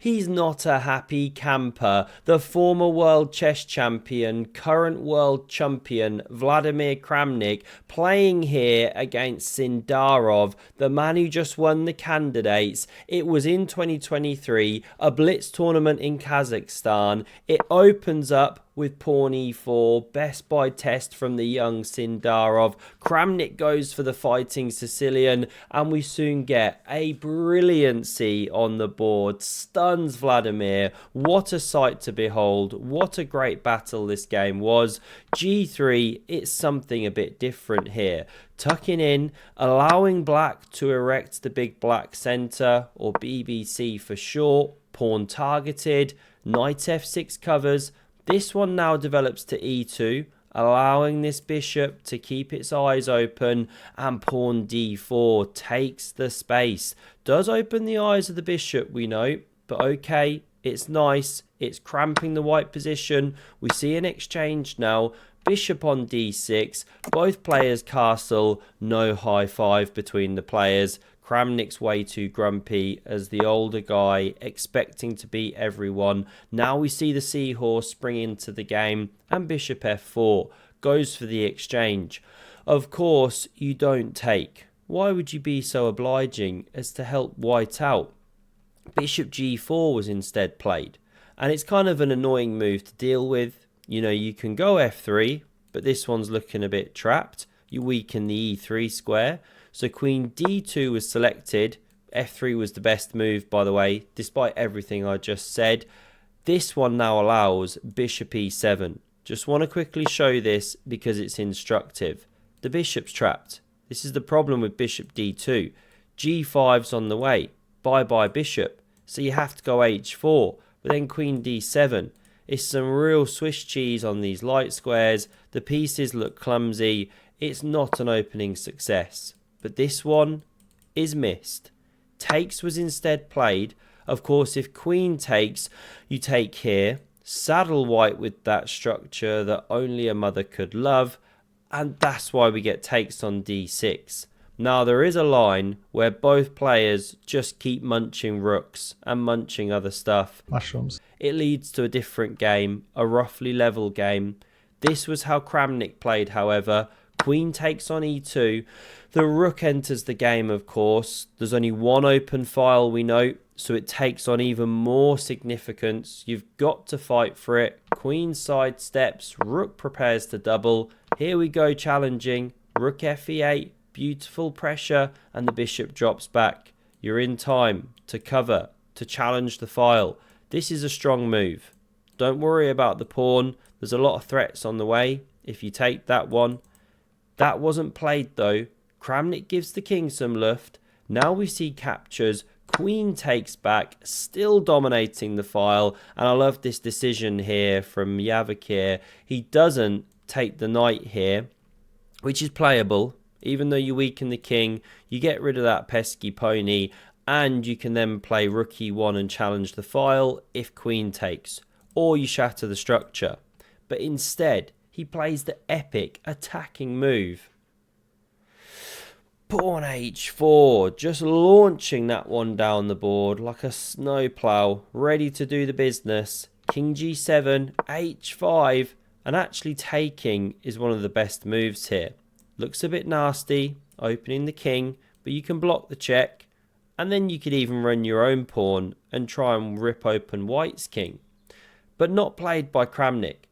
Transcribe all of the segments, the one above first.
He's not a happy camper. The former world chess champion, current world champion Vladimir Kramnik, playing here against Sindarov, the man who just won the candidates. It was in 2023, a blitz tournament in Kazakhstan. It opens up with pawn e4, best by test from the young Sindarov. Kramnik goes for the fighting Sicilian, and we soon get a brilliancy on the board. Stuns Vladimir. What a sight to behold. What a great battle this game was. G3, it's something a bit different here. Tucking in, allowing black to erect the big black centre, or BBC for short. Pawn targeted, knight f6 covers. This one now develops to e2, allowing this bishop to keep its eyes open, and pawn d4 takes the space. Does open the eyes of the bishop, we know, but okay, it's nice. It's cramping the white position. We see an exchange now. Bishop on d6, both players castle, no high five between the players. Kramnik's way too grumpy as the older guy, expecting to beat everyone. Now we see the seahorse spring into the game, and bishop f4 goes for the exchange. Of course, you don't take. Why would you be so obliging as to help white out? Bishop g4 was instead played, and it's kind of an annoying move to deal with. You know, you can go f3, but this one's looking a bit trapped. You weaken the e3 square. So queen d2 was selected. f3 was the best move, by the way, despite everything I just said. This one now allows bishop e7. Just want to quickly show this because it's instructive. The bishop's trapped. This is the problem with bishop d2. g5's on the way. Bye-bye bishop. So you have to go h4. But then queen d7. It's some real Swiss cheese on these light squares. The pieces look clumsy. It's not an opening success. But this one is missed. Takes was instead played. Of course, if queen takes, you take here. Saddle white with that structure that only a mother could love. And that's why we get takes on d6. Now, there is a line where both players just keep munching rooks and munching other stuff. Mushrooms. It leads to a different game, a roughly level game. This was how Kramnik played, however. Queen takes on e2. The rook enters the game, of course. There's only one open file, we know, so it takes on even more significance. You've got to fight for it. Queen sidesteps. Rook prepares to double. Here we go, challenging. Rook fe8. Beautiful pressure, and the bishop drops back. You're in time to cover, to challenge the file. This is a strong move. Don't worry about the pawn. There's a lot of threats on the way if you take that one. That wasn't played though. Kramnik gives the king some luft. Now we see captures. Queen takes back, still dominating the file. And I love this decision here from Yavakir. He doesn't take the knight here, which is playable. Even though you weaken the king, you get rid of that pesky pony, and you can then play rook e1 and challenge the file if queen takes, or you shatter the structure. But instead, he plays the epic attacking move. Pawn h4, just launching that one down the board like a snowplow, ready to do the business. King g7, h5, and actually taking is one of the best moves here. Looks a bit nasty, opening the king, but you can block the check, and then you could even run your own pawn and try and rip open white's king. But not played by Kramnik.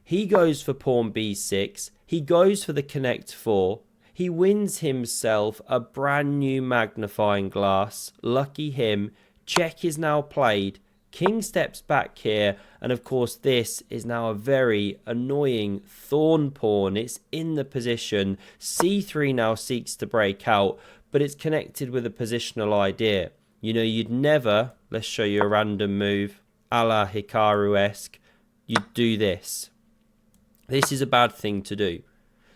He goes for pawn b6, he goes for the connect 4, he wins himself a brand new magnifying glass. Lucky him. Check is now played. King steps back here, and of course this is now a very annoying thorn pawn. It's in the position. c3 now seeks to break out, but it's connected with a positional idea. You know, you'd never, let's show you a random move, a la Hikaru-esque, you'd do this. This is a bad thing to do.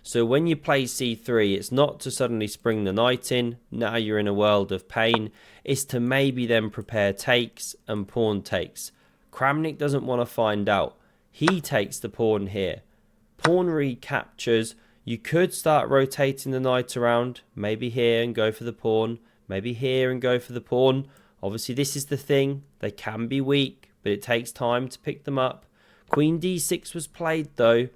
So when you play c3, it's not to suddenly spring the knight in, now you're in a world of pain. It's to maybe then prepare takes and pawn takes. Kramnik doesn't want to find out. He takes the pawn here. Pawn recaptures. You could start rotating the knight around, maybe here and go for the pawn, maybe here and go for the pawn, Obviously, this is the thing. They can be weak, but it takes time to pick them up. Queen d6 was played, though.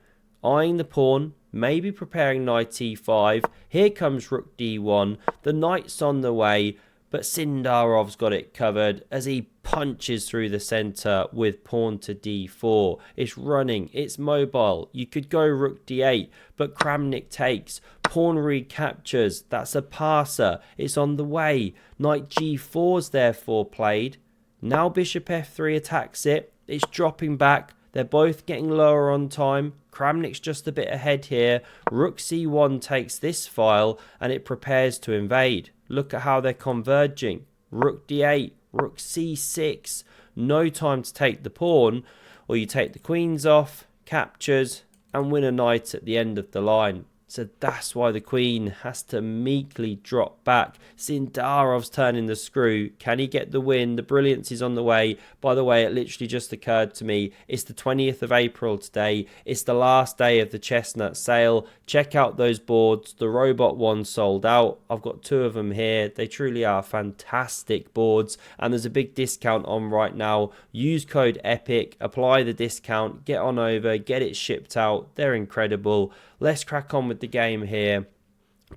Eyeing the pawn, maybe preparing knight e5. Here comes rook d1. The knight's on the way, but Sindarov's got it covered as he punches through the centre with pawn to d4. It's running, it's mobile. You could go rook d8, but Kramnik takes. Pawn recaptures. That's a passer. It's on the way. Knight g4's therefore played. Now bishop f3 attacks it. It's dropping back. They're both getting lower on time. Kramnik's just a bit ahead here. Rook c1 takes this file and it prepares to invade. Look at how they're converging. Rook d8, rook c6. No time to take the pawn, or you take the queens off, captures, and win a knight at the end of the line. So that's why the queen has to meekly drop back. Sindarov's turning the screw. Can he get the win? The brilliance is on the way. By the way, it literally just occurred to me. It's the 20th of April today. It's the last day of the chestnut sale. Check out those boards. The robot one sold out. I've got 2 of them here. They truly are fantastic boards. And there's a big discount on right now. Use code EPIC. Apply the discount. Get on over. Get it shipped out. They're incredible. Let's crack on with the game here.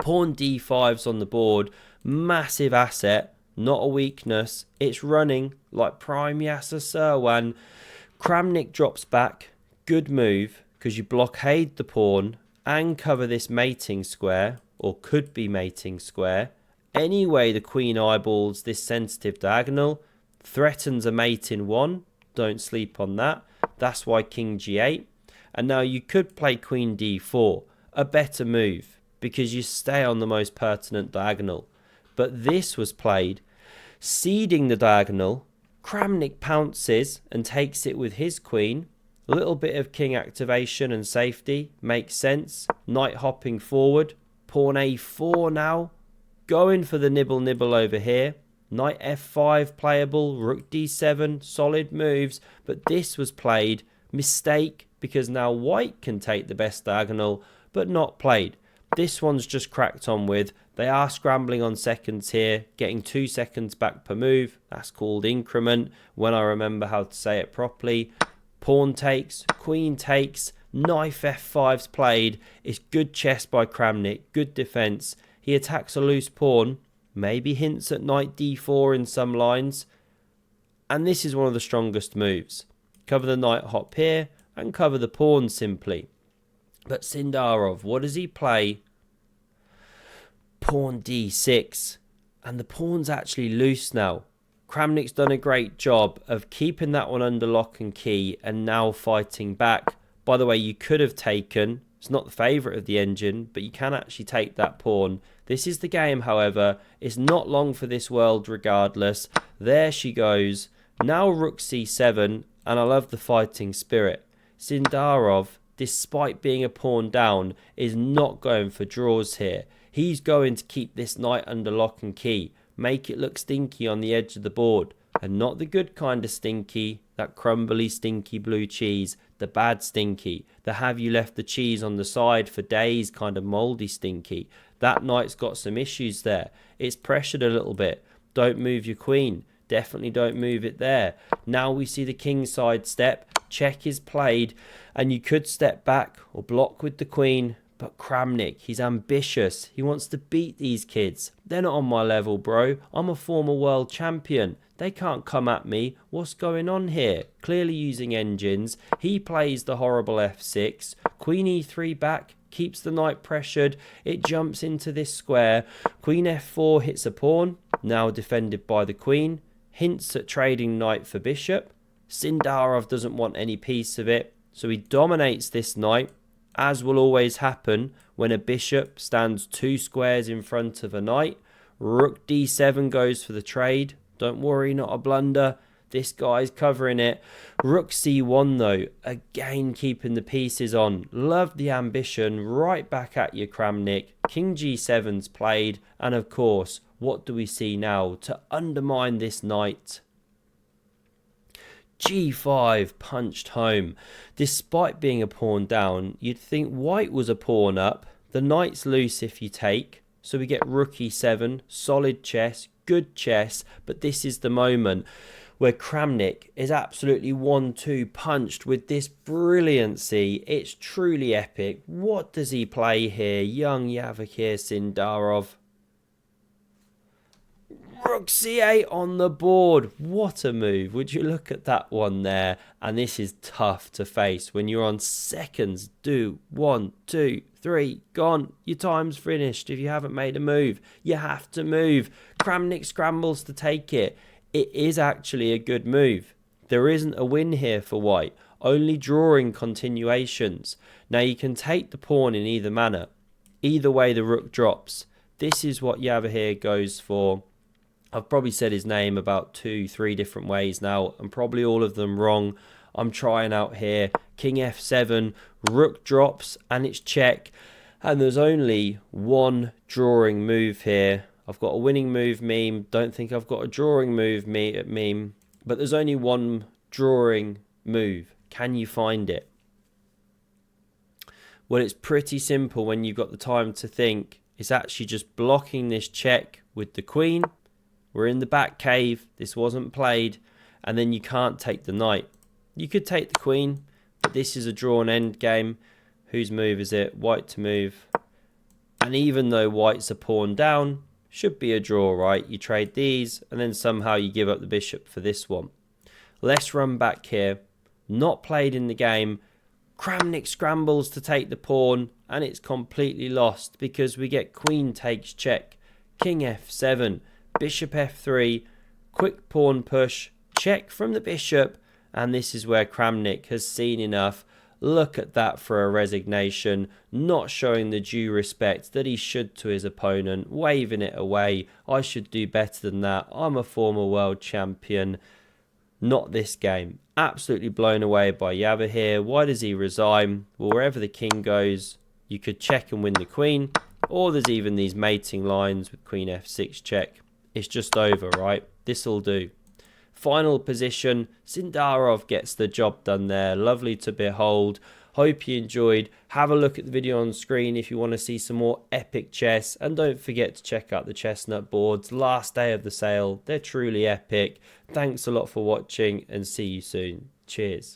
Pawn d5's on the board. Massive asset, not a weakness. It's running like prime Yasser Serwan. Kramnik drops back. Good move, because you blockade the pawn and cover this mating square, or could be mating square. Anyway, the queen eyeballs this sensitive diagonal. Threatens a mate in 1. Don't sleep on that. That's why king g8. And now you could play queen d4, a better move, because you stay on the most pertinent diagonal. But this was played, ceding the diagonal. Kramnik pounces and takes it with his queen. A little bit of king activation and safety makes sense. Knight hopping forward. Pawn a4 now. Going for the nibble over here. Knight f5 playable. Rook d7. Solid moves. But this was played. Mistake, because now white can take the best diagonal, but not played. This one's just cracked on with. They are scrambling on seconds here, getting 2 seconds back per move. That's called increment, when I remember how to say it properly. Pawn takes, queen takes, knight f5's played. It's good chess by Kramnik, good defense. He attacks a loose pawn, maybe hints at knight d4 in some lines. And this is one of the strongest moves. Cover the knight hop here and cover the pawn simply. But Sindarov, what does he play? Pawn d6. And the pawn's actually loose now. Kramnik's done a great job of keeping that one under lock and key and now fighting back. By the way, you could have taken, it's not the favourite of the engine, but you can actually take that pawn. This is the game, however. It's not long for this world regardless. There she goes. Now rook c7, and I love the fighting spirit. Sindarov, despite being a pawn down, is not going for draws here. He's going to keep this knight under lock and key, make it look stinky on the edge of the board, and not the good kind of stinky, that crumbly stinky blue cheese, the bad stinky, the have you left the cheese on the side for days kind of mouldy stinky. That knight's got some issues there. It's pressured a little bit. Don't move your queen. Definitely don't move it there. Now we see the king side step. Check is played, and you could step back or block with the queen. But Kramnik, he's ambitious. He wants to beat these kids. They're not on my level, bro. I'm a former world champion. They can't come at me. What's going on here? Clearly using engines. He plays the horrible f6. Queen e3 back. Keeps the knight pressured. It jumps into this square. Queen f4 hits a pawn. Now defended by the queen. Hints at trading knight for bishop. Sindarov doesn't want any piece of it. So he dominates this knight, as will always happen when a bishop stands 2 squares in front of a knight. Rook d7 goes for the trade. Don't worry, not a blunder. This guy's covering it. Rook c1 though, again keeping the pieces on. Love the ambition, right back at you, Kramnik. King g7's played, and of course, what do we see now to undermine this knight? g5 punched home. Despite being a pawn down, you'd think white was a pawn up. The knight's loose if you take, so we get rook e7, solid chess, good chess, but this is the moment where Kramnik is absolutely 1-2 punched with this brilliancy. It's truly epic. What does he play here? Young Vladimir Sindarov. Rook c8 on the board. What a move. Would you look at that one there? And this is tough to face when you're on seconds. Do 1, 2, 3, gone. Your time's finished. If you haven't made a move, you have to move. Kramnik scrambles to take it. It is actually a good move. There isn't a win here for white, only drawing continuations. Now you can take the pawn in either manner. Either way the rook drops. This is what Vladimir goes for. I've probably said his name about 2-3 different ways now, and probably all of them wrong. I'm trying out here. King f7, rook drops, and it's check. And there's only one drawing move here. I've got a winning move meme. Don't think I've got a drawing move meme. But there's only one drawing move. Can you find it? Well, it's pretty simple when you've got the time to think. It's actually just blocking this check with the queen. We're in the back cave. This wasn't played. And then you can't take the knight. You could take the queen, but this is a drawn end game. Whose move is it? White to move. And even though white's a pawn down, should be a draw, right? You trade these, and then somehow you give up the bishop for this one. Let's run back here. Not played in the game. Kramnik scrambles to take the pawn, and it's completely lost because we get queen takes check. King f7. Bishop f3, quick pawn push, check from the bishop, and this is where Kramnik has seen enough. Look at that for a resignation, not showing the due respect that he should to his opponent, waving it away. I should do better than that. I'm a former world champion. Not this game. Absolutely blown away by Vladimir. Why does he resign? Well, wherever the king goes, you could check and win the queen, or there's even these mating lines with queen f6 check. It's just over, right? This'll do. Final position. Sindarov gets the job done there. Lovely to behold. Hope you enjoyed. Have a look at the video on screen if you want to see some more epic chess. And don't forget to check out the chestnut boards. Last day of the sale. They're truly epic. Thanks a lot for watching and see you soon. Cheers.